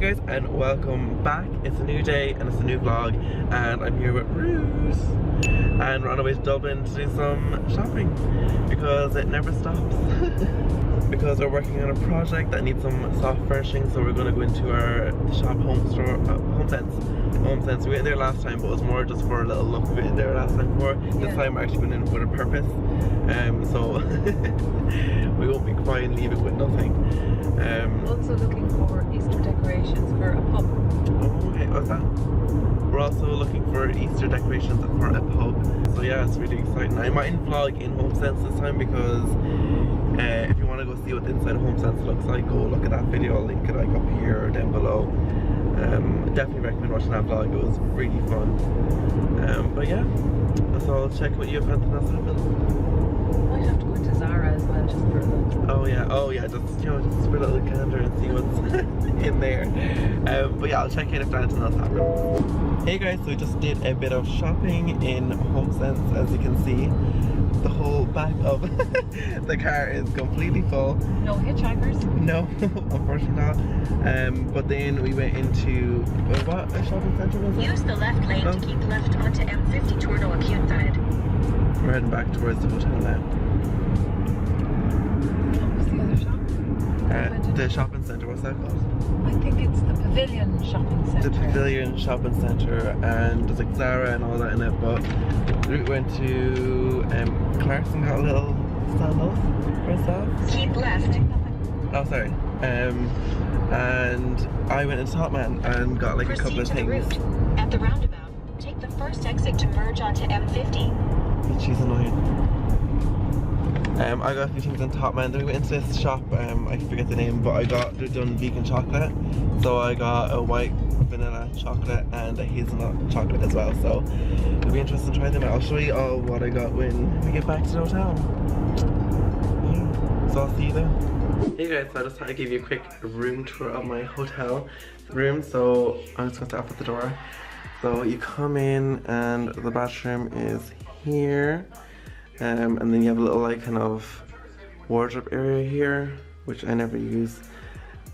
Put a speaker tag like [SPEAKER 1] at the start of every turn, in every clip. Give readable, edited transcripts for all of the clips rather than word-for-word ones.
[SPEAKER 1] guys, and welcome back. It's a new day and it's a new vlog, and I'm here with Ruth, and we're on our way to Dublin to do some shopping because it never stops. Because we're working on a project that needs some soft furnishing, so we're going to go into our shop, HomeSense. We went there last time, but it was more just for a little look. We went there last time for. This time we're actually going in with a purpose, so we won't be crying leaving with nothing.
[SPEAKER 2] Also looking for Easter decorations for a pub.
[SPEAKER 1] Oh, okay, what's that? We're also looking for Easter decorations for a pub. So yeah, it's really exciting. I mightn't vlog in HomeSense this time because if you want to go see what the inside of HomeSense looks like, go look at that video. I'll link it like up here or down below. Definitely recommend watching that vlog. It was really fun. But yeah, so I'll check what you have anything else happen.
[SPEAKER 2] Might have to go into Zara as well just for a look.
[SPEAKER 1] Oh yeah, just just for a little gander and see what's in there. But yeah, I'll check in if anything else happens. Hey guys, so we just did a bit of shopping in HomeSense. As you can see, the whole back of the car is completely full.
[SPEAKER 2] No hitchhikers?
[SPEAKER 1] No, unfortunately not. But then we went into what a shopping centre was it?
[SPEAKER 3] Use the left lane to keep left onto M50 toward Acute side.
[SPEAKER 1] We're heading back towards the hotel now.
[SPEAKER 2] What was the other shop?
[SPEAKER 1] The shopping centre, what's that called?
[SPEAKER 2] I think it's the Pavilion Shopping Centre.
[SPEAKER 1] The Pavilion Shopping Centre, and there's like Zara and all that in it, but we went to Clarkson, got a little sandals for herself.
[SPEAKER 3] Keep left.
[SPEAKER 1] Oh, sorry. And I went into Topman and got like a couple of things.
[SPEAKER 3] Route. At the roundabout, take the first exit to merge onto M50.
[SPEAKER 1] She's annoying. I got a few things in Topman. Then we went into this shop, I forget the name, but they're done vegan chocolate. So I got a white vanilla chocolate and a hazelnut chocolate as well. So it'll be interesting to try them out. I'll show you all what I got when we get back to the hotel. Yeah. So I'll see you then. Hey guys, so I just thought I'd give you a quick room tour of my hotel room. So I'm just gonna start off at the door. So you come in and the bathroom is here. And then you have a little like kind of wardrobe area here, which I never use.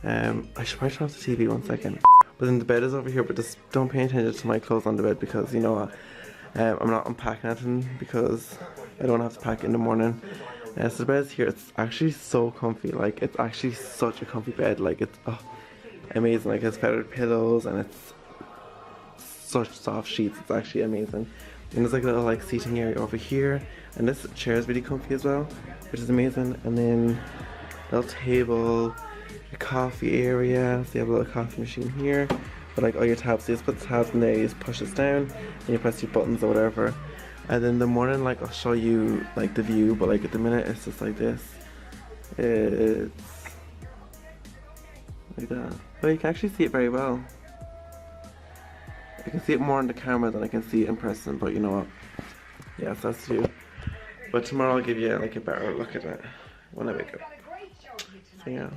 [SPEAKER 1] I should probably turn off the TV 1 second. But then the bed is over here, but just don't pay attention to my clothes on the bed because you know I'm not unpacking anything because I don't have to pack in the morning. So the bed's here. It's actually so comfy. Like it's actually such a comfy bed. Like it's amazing. Like it's feathered pillows and it's such soft sheets. It's actually amazing. And there's like a little like seating area over here, and this chair is really comfy as well, which is amazing. And then a little table, a coffee area, so you have a little coffee machine here, but like all your tabs, so you just put the tabs in there, you just push this down, and you press your buttons or whatever. And then in the morning, like I'll show you like the view, but like at the minute it's just like this. It's like that. But you can actually see it very well. I can see it more on the camera than I can see it in person, but you know what? Yeah, so that's you. But tomorrow I'll give you like a better look at it when I wake up. So yeah.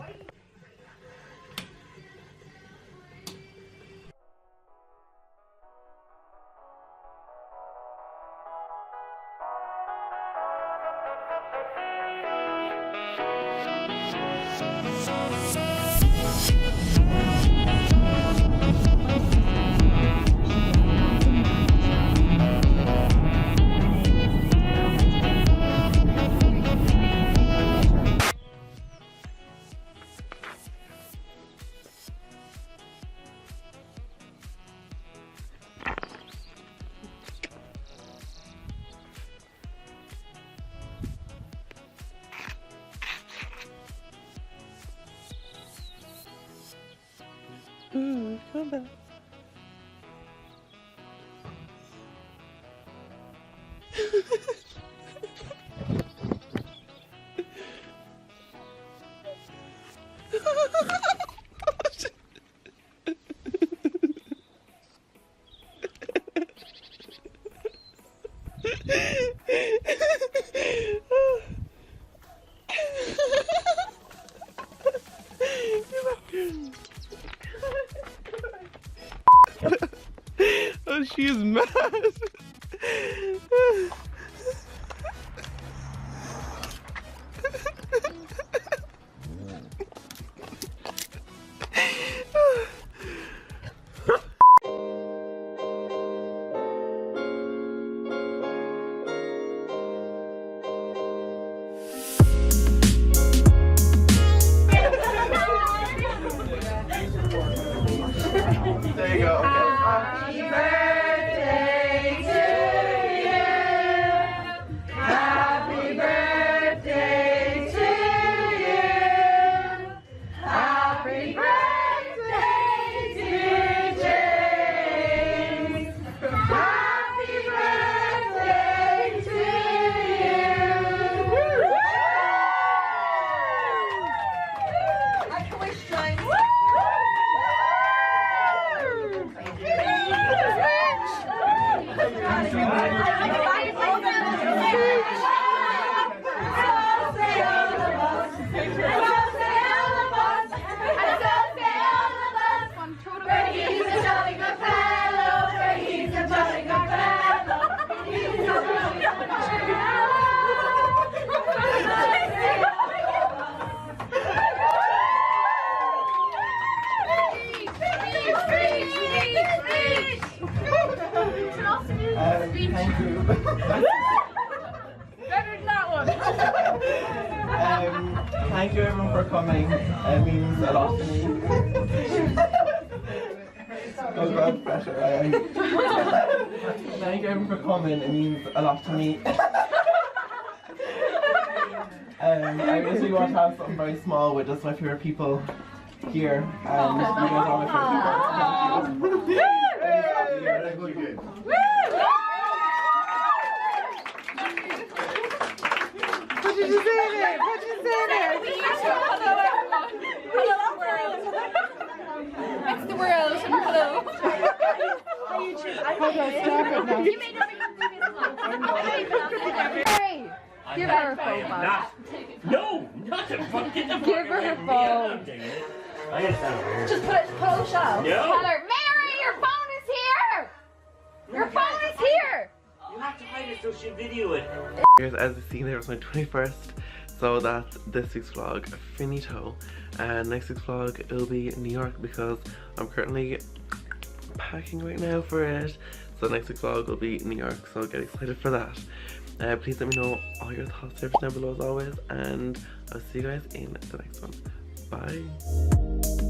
[SPEAKER 1] Come back. Oh, she is mad. Thank you everyone for coming. It means a lot to me. Oh god, pressure. Thank you everyone for coming. It means a lot to me. I really want to have something very small with just my favourite people here. And you guys are my favourite people.
[SPEAKER 2] What did you say there? What did you say there? Hello world. It's the world. Hello. Hold on, stop it now. Hey, give her a phone, Bob.
[SPEAKER 4] No, not the fuck. Get the fuck
[SPEAKER 2] Give her her phone.
[SPEAKER 4] I understand.
[SPEAKER 2] Just put it on the shelf.
[SPEAKER 4] No.
[SPEAKER 2] Tell her, Mary, your phone is here. Your phone is here.
[SPEAKER 4] You have to hide it so she'll video it.
[SPEAKER 1] As you see, there was my 21st, so that's this week's vlog finito. And next week's vlog it'll be in New York because I'm currently packing right now for it. So next week's vlog will be in New York, so get excited for that. Please let me know all your thoughts down below as always, and I'll see you guys in the next one. Bye.